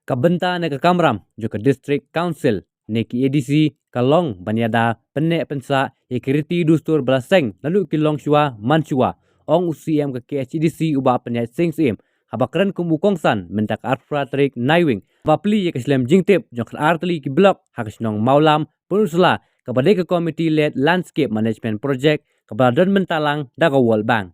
Kabenta ne ke Kamram juga District Council neki edisi kalong banyada penek pensa ekiriti dustur belaseng lalu kilong shua manchua ong UCM ke KHDC uba penyat sing sim habakran kumbu kongsan mentak arfra trik naiwing bapli ye keslam jingtip jok artli ki blok hakisnong maulam penusla kepada ke komiti led landscape management project kebadan mentalang daga World Bank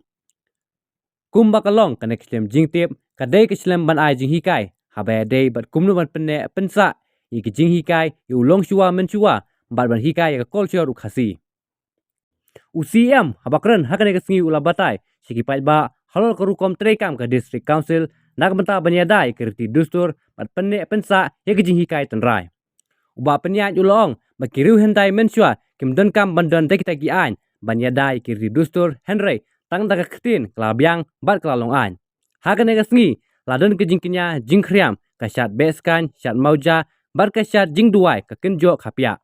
kumba kalong kene keslam jingtip kadai keslam ban ai jing hikai habai day bat kumnu ban penne pensa i jing hikai i ulong shua menchua bat ban hikai ke culture ukhasi UCM habakran hakane kesingi ula batai sikipai ba halol kerukom trekam ke district council nak benta banyadai kerti dustur bat penne pensa ye jing hikai tenrai uba penyat ulong bakiru hentai menchua kimdon kam bandan teki an banyadai kerti dustur henry tang daga ketin kelabiang bat kelalong an hakane kesingi ladon ke jingkinya jingkriam kasyat beskan syat mauja bar kasyat jing duai ke kenjo kapia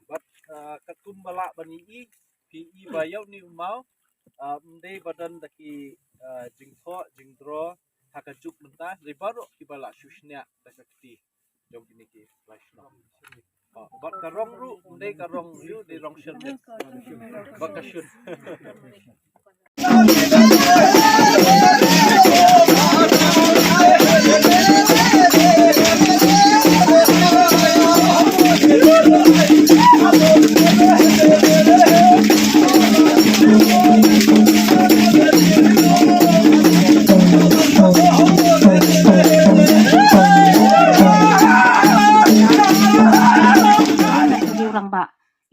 bat katumbala bani pi bayau ni mau mende badan daki jingtho jingdro hakajuk mentah ribaru kibala shushnya dakati jom kini ki flashno bat karong ru mende karong yu di rong shun bat kashun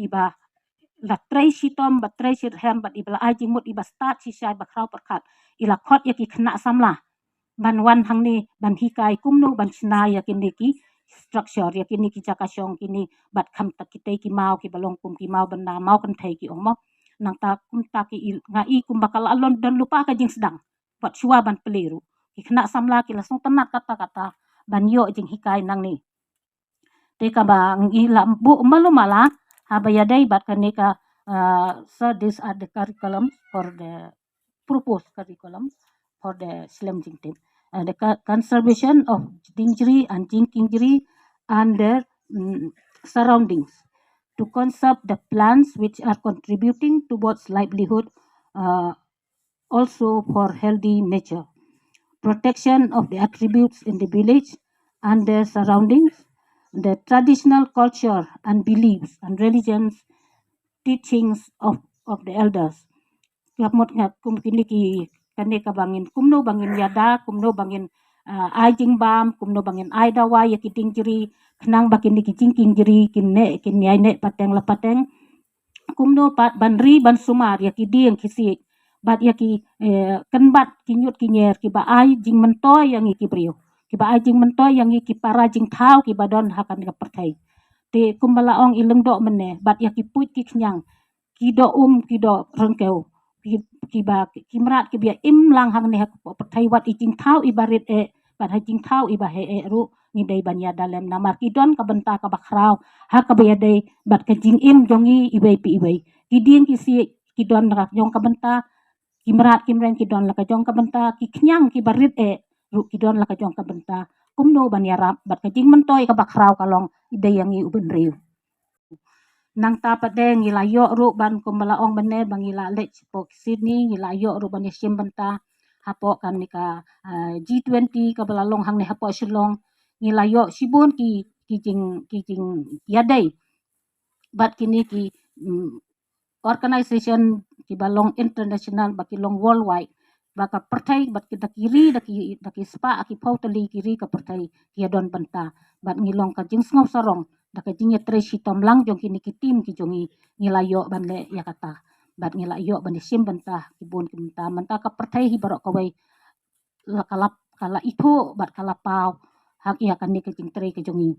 iba la tray shitom ba tray shit hem ba ibla aji mut iba start si shai ba kraw perkat ila khot yaki khna samla ban wan hang ni ban hikai kumnu ban chna yakin ki structure yakin ki chakasyong kini bat kham tak kitei ki mau ki balong kum ki mau benda mau kan thai ki ongmo nang ta kum ta ki ngai kum bakal alon dan lupa ka jing sedang bat shua ban peliru ki khna samla ki lasong tenat kata-kata ban yo jing hikai nang ni te ka ba ngila bu malu mala habayadai bat kaneka so these are the curriculum for the proposed curriculum for the slam jingtip the conservation of Dingri and Jinkingri and their surroundings to conserve the plants which are contributing towards livelihood also for healthy nature protection of the attributes in the village and their surroundings the traditional culture and beliefs and religions teachings of the elders. Kapmot nga kum kini ki kane ka bangin kumno bangin yada kumno bangin ajing bam kumno bangin aidawa ya kiting jiri kenang bakin ki jingking jiri kinne kinyai ne pateng la pateng kumno pat banri ban sumar ya ki dieng kisi bat ya ki kenbat kinyut kinyer ki ba ai jing mentoy yang ki brio ki ba ai jing mentoy yang ki para jing thau ki badon hakan ka perthai te kumbala ong ileng do mene bat ya ki puit ki knyang ki do rengkeu ki ba ki mrat ki bia im lang hang ne perthai wat ijing thau ibarit bat ha jing thau iba he ru ni dai banya dalem namar ki don ka benta ka bakrau ha ka bia dai bat ka jing im jongi ibai pi ibai ki ding ki si ki don rak jong ka benta ki mrat ki mren ki don la ka jong ka benta ki knyang ki barit ru ki don la ka jong ka benta kumno ban yarap bat ka jing mentoy ka bakrau kalong idai yang i uben riu nang tapat de ngila yo ru ban kumbala ong bene bangila lech pok Sydney ngila yo ru ban yesim benta hapo kan nika G20 ka balalong hang ne hapo shilong ngila yo sibun ki jing yadai bat kini ki organization ki balong international baki long worldwide baka pertai bat kita kiri daki spa aki pautali kiri ka pertai kia don benta bat ngilong ka jing ngop sarong daka jing tre shitom lang jong kini ki tim ki jongi ngilayo ban le ya kata bat ngilayo ban sim benta ki bon ki menta ka pertai hi barok kawai la kala itu bat kala pau hak ya kan ni ki jing tre ki jongi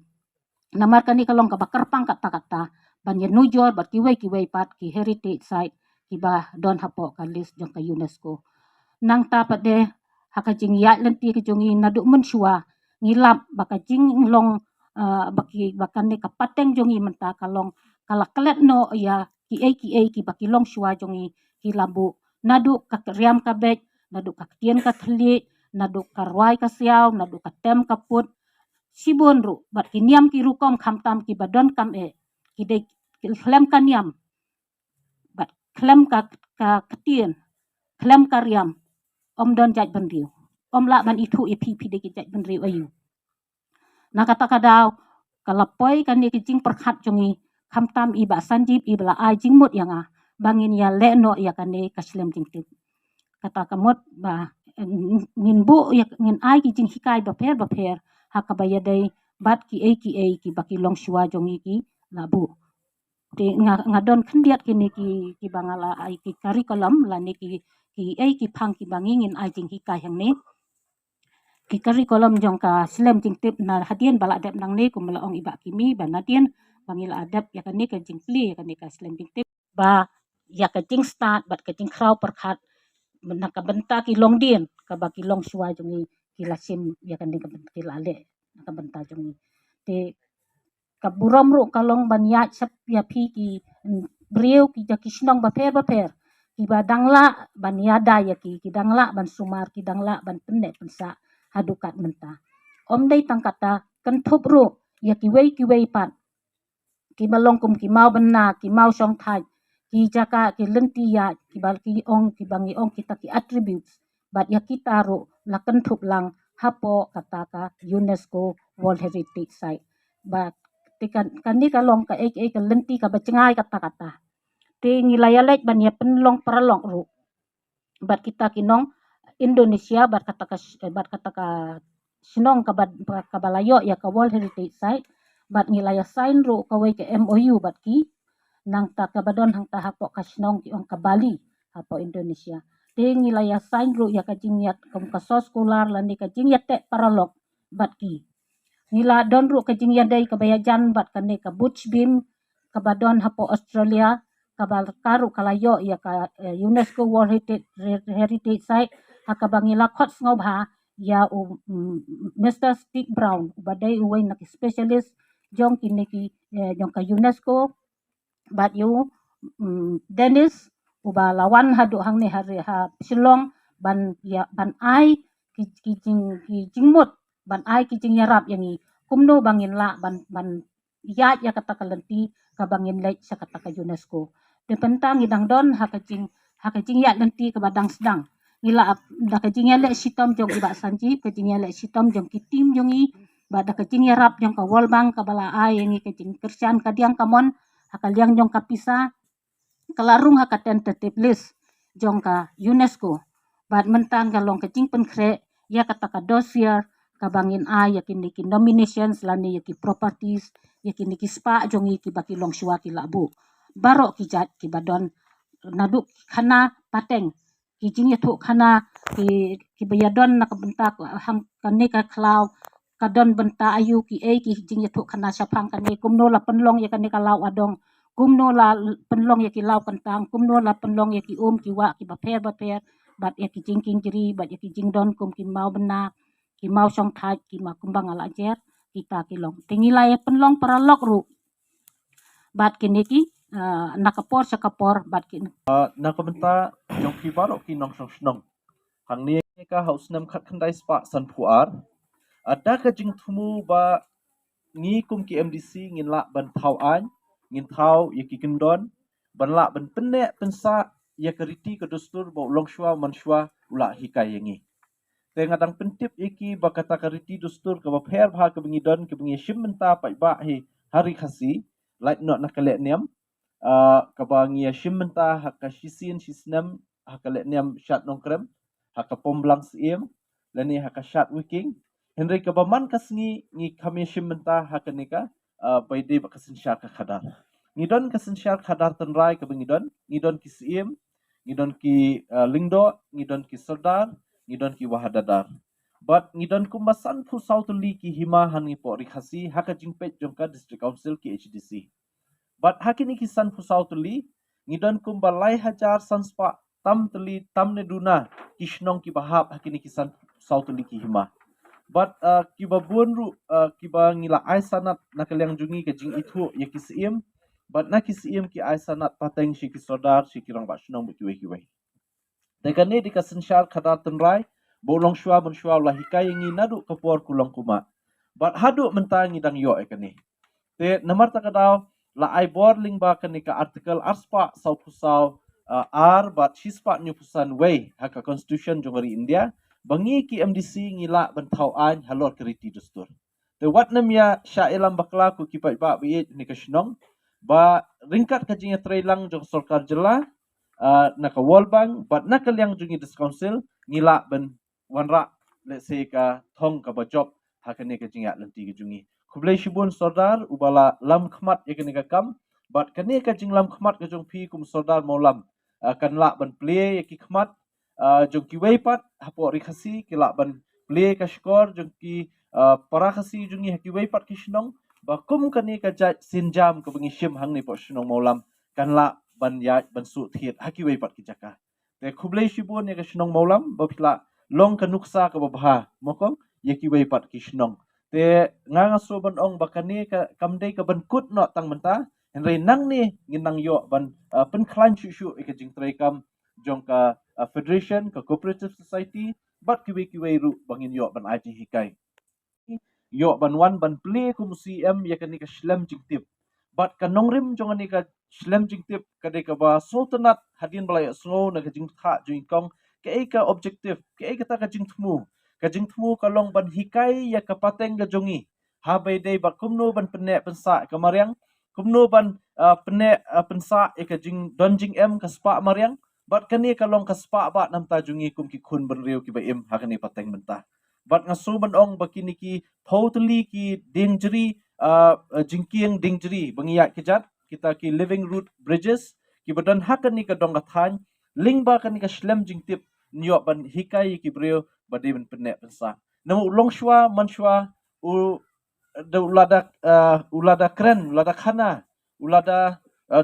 namar kan ni kalong ka bakar pang kata ban ye nujor bat ki wei pat ki heritage site ki ba don hapo ka list jong ka UNESCO nang tapat de haka jing ya lenti ki jongi nadu menshua ngilap baka jing long baki bakan ni kapateng jongi menta kalong kala kelet no ya ki baki long shua jongi ki labu nadu ka riam ka bej nadu ka tien ka thli nadu ka rwai ka siaw nadu ka tem ka put sibon ru bat ki niam ki rukom kham tam ki badon kam ki de ki klem ka niam bat klem ka ketien klem ka riam om don jaj benriu om la ban itu pi de ki jaj benriu ayu na kata kadaw kalapoi kan ni kijing perkhat jongi kham tam i ba sanjip i bala ai jing mut yang bangin ya le no ya kan ni kaslem jing tip kata kamut ba ngin bu ya ngin ai ki jing hikai ba pher hakabaya dai bat ki ki baki long shua jongi ki labu te ngadon khendiat kini ki bangala ai ki curriculum la ni ki ki phang ki bangingin ai jing hikai yang ni ki curriculum jong ka slem jing tip na hadien bala adep nang ni kumala ong iba kimi ba nadien bangil adep ya kan ni ka jing pli ya kan ni ka slem jing tip ba ya ka jing start bat ka jing kraw perkhat na ka benta ki long dien ka ba ki long shua jongi ki lasim ya kan ni ka ki lale na ka benta jongi te ka buram ru kalong ban ya sap ya phi ki breu ki ja ki snong ba pher ki ba dangla ban yada ya ki dangla ban sumar ki dangla ban penne pensa hadukat menta om dai tangkata kan thup ru ya ki wei pat ki balong kum ki mau benna ki mau song thai ki jaka ki lenti ya ki bal ki ong ki bangi ong kita ki attributes bat ya kita ru la kan thup lang hapo kata ka UNESCO World Heritage Site bat tikan kani kalong ka ka lenti ka bacengai kata te ngilaya lek ban ya penlong peralong ru bat kita kinong Indonesia bat kata ka sinong ka balayo ya ka World Heritage Site bat ngilaya sign ru ka we ka MOU bat ki nang ta ka badon hang ta hapo ka sinong ki ong ka Bali hapo Indonesia te ngilaya sign ru ya ka jingyat ka sos kular lani ka jingyat te paralok bat ki nila don ru ka jingyat dai ka bayajan bat ka ne ka Butch Beam ka badon hapo Australia kabal karu kalayo ya ka UNESCO World Heritage Site hakabangila khot ngobha ya Mr. Steve Brown badai uway na specialist jong kiniki jong ka UNESCO bat yu Dennis uba lawan hadu hang ni hari ha silong ban ya ban ai ki jingmut ban ai ki jing yarap yangi kumno bangin la ban ya kata kalenti ka bangin lek sa kata ka UNESCO de pentang idang don hakajing ya lenti ka badang sedang ngila da kajing ya lek sitom jong iba sanji kajing ya lek sitom jong kitim jongi ba da kajing yarap jong ka World Bank ka bala ai yangi kajing kersian kadiang kamon hakaliang jong ka pisa kalarung haka tentative list jong ka UNESCO bat mentang kalong kajing penkre ya kata ka dossier ka bangin ai yakin ki nominations lani yaki properties yakin ki spa jongi ki baki long shua ki labu baro ki jat ki badon naduk khana pateng ki jing ya thu khana ki bayadon na kabentak hang kane ka klau kadon benta ayu ki ki jing ya thu khana sapang kane kumno la penlong ya kane kalau adong kumno la penlong ya ki lau kentang kumno la penlong ya ki ki wa ki baper bat ya ki jing king jeri bat ya ki jing don kum ki mau bena ki mau song thai ki ma kumbang ala jer kita ki long tingilai penlong paralok ru bat kini ki nakapor sakapor bat ki na kabenta jong ki baro ki nong snong hang ni ka haus nam khat khandai spa san puar ada ka jing thumu ba ngi kum ki MDC ngin la ban thau an ngin thau ye ki kendon ban la ban penne pensa ya keriti ke dustur bo longshwa manshwa ula hikai yangi tenga dang pentip iki bakata keriti dustur ke bapher bha ke bengidon ke bengi shimenta pai ba hi hari khasi like not nakale niam ka bangi shimenta hakka shisin shisnam hakale niam shat nongkrem hakka pomblang sim lani hakka shat wiking Henry kabaman kasngi ngi kami shimenta hakka nika pai de bakasin shat ka khadar ngidon kasin shat khadar tenrai ke bengidon ngidon ki sim ngidon ki lingdo ngidon ki sardar ngidon ki wahadadar but ngidon kumbasan pu sautuli ki hima hangi po rikhasi haka jingpet jongka district council ki HDC but hakini ki san pu sautuli ngidon kumbalai hajar sanspa tam tuli tam ne duna kishnong ki bahap hakini ki san sautuli ki hima but ki babun ru ki ba ngila ai sanat nakaliang jungi ke jing itu ya ki sim But na kisiem ki ai sanat pateng shi ki sodar shi ki rong ba shnong bu kiwe. Tekani di kasensyal kadar tenrai, bolong shua ben shua ulah hikai ngi nadu kapor kulong kuma. But hadu mentangi dang yo ekani. Te namar takadaw la ai bor ling ba kani ka artikel arspa sau pusau ar bat shispa nyu pusan way haka constitution jongari India bangi ki MDC ngila bentau an halor keriti dustur. Te wat namya sya ilam bakla ku kipai ba bi ni kashnong ba ringkat kajinya trailang jong sarkar jela naka World Bank but naka liang jungi dis council ngila ben wanra let's say ka thong ka ba job hakane ka jinga lenti ka jungi kublai shibun sordar ubala lam khmat yakane ka kam but kane ka jing lam khmat ka jong phi kum sordar molam kan la ban play yaki khmat jong ki wei pat hapo rikhasi ki la ban play ka skor jong ki para khasi jungi haki wei pat kishnong ba kum kane ka jat sinjam ka bangi shim hang ni po shnong molam kan la ban ya ban su thiet haki wei pat ki jaka te kublai shibun ya ka shnong molam ba phila long ka nuksa ka babha mokong yaki wei pat kishnong te nganga so ban ong bakani ka kamdei ka ban kut no tang menta henry nang ni nginang yo ban pen klan shu shu ka jing trai kam jong ka federation ka cooperative society bat kiwe kiwe ru bangin yo ban IT hikai yo ban wan ban play kum CM ya kani ka shlem jing tip bat ka nongrim jong ani ka shlem jing tip ka de ka ba sultanat hadin balai snow na ka jing kha jing kong ka objective ka ta ka jing thmu kajing tmu kalong ban hikai ya kapateng ga jongi ha bai dei ba kumno ban penne pensa kamariang kumno ban penne pensa e kajing donjing em kaspa mariang bat kani kalong kaspa ba nam ta jungi kum ki khun ban riu ki ba em ha kani pateng mentah bat ngasu ban ong bakini ki totally ki dingeri jingkieng dingeri bangia kejat kita ki living root bridges ki badan hakani ka dong gathan ling ba kani ka shlem jingtip nyo ban hikai ki brio badi ben penek pensa namu long shwa man shwa u da ulada kren ulada khana ulada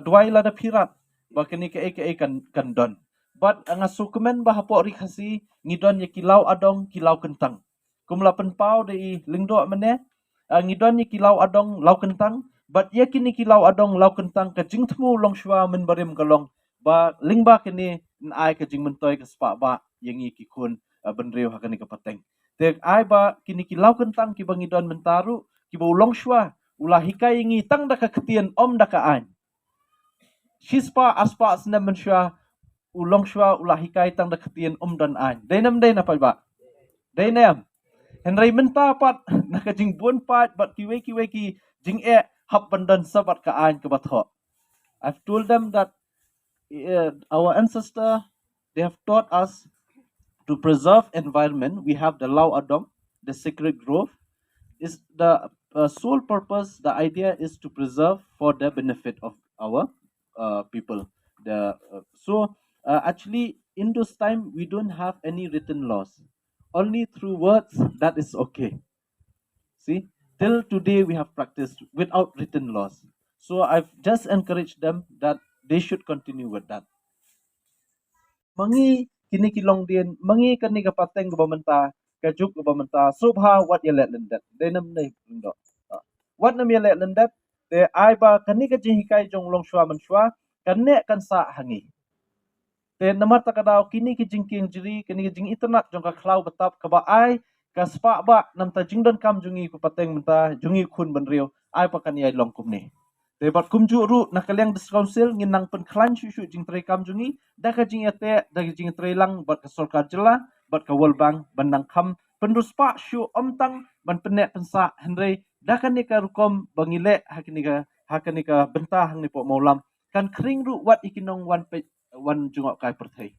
dwai lada pirat bakani ke kan don but anga sukumen ba hapo ri khasi ngidon ye kilau adong kilau kentang kumla pen pau de lingdo mene ngidon ye kilau adong lau kentang but ye kini kilau adong lau kentang ka jingthmu long shwa men barim kalong ba lingba kini ai ka jing mentoy ka spa ba yengi ki kun benreu hakani ka pateng te ai ba kini ki lau kentang ki bangi don mentaru ki bo long shwa ulah hikai ngi tang da ka ketien om da ka an shispa aspa sna men shwa ulong shwa ulah hikai tang da ketien om dan an denam den apa ba denam henry menta pat na ka jing bun pat bat ki we ki jing e hap bandan sabat ka an ka batho I've told them that our ancestor they have taught us to preserve environment. We have the Lau Adong, the sacred grove. Is the sole purpose? The idea is to preserve for the benefit of our people. Actually, in those time we don't have any written laws. Only through words that is okay. See, till today we have practiced without written laws. So I've just encouraged them that they should continue with that. Mangi kini kilong din mangi kani kapateng gubamenta kajuk gubamenta subha wat yelet lendet denam nei lindo wat nam yelet lendet te ai ba kani ka jihikai jong long shwa man shwa kanne kan sa hangi te namar takadaw kini ki jingking jiri kini ki jing internet jong ka cloud betap ka ba ai ka spa ba nam ta jingdon kam jungi ku pateng menta jungi khun ban riu ai pa kan yai long kum ni te bat kum ju ru na kalyang dis council nginang pen klan shu shu jing tre kam jungi da ka jing ate da ka jing tre lang bat ka sarkar jela bat ka World Bank bandang kam pendus pa shu omtang ban penek pensa henry da kan ni ka rukom bangile hakini ka bentah hang ni po maulam kan kring ru wat ikinong wan jungok kai perthai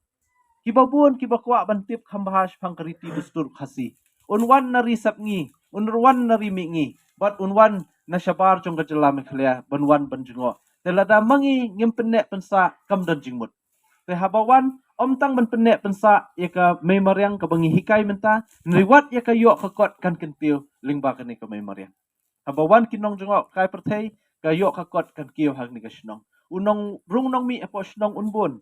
kibabun kibakwa bantip khambahas pangkariti dustur khasi unwan nari sapngi unwan nari mingi bat unwan na syabar jong kajela mekhlia banwan banjungo telada mangi ngimpenek pensa kam dan jingmut te habawan omtang ban penek pensa yaka memoriang ka bangi hikai menta nriwat yaka yo kakot kan kentiu lingba kani ka memoriang habawan kinong jungok kai perthai ka yo kakot kan kiyo hang ni ka shnong unong rung nong mi apo shnong unbun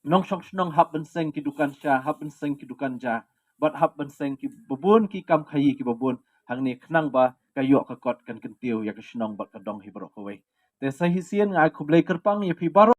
nong shong shnong hap ben seng ki dukan sha hap ben seng ki dukan ja bat hap ben seng ki babun ki kam khayi ki babun hang ni khnang ba kayo ka kot kan kentiu ya ka shnong bat ka dong hibro ko we te sahisian ngai kublai kerpang ye pi baro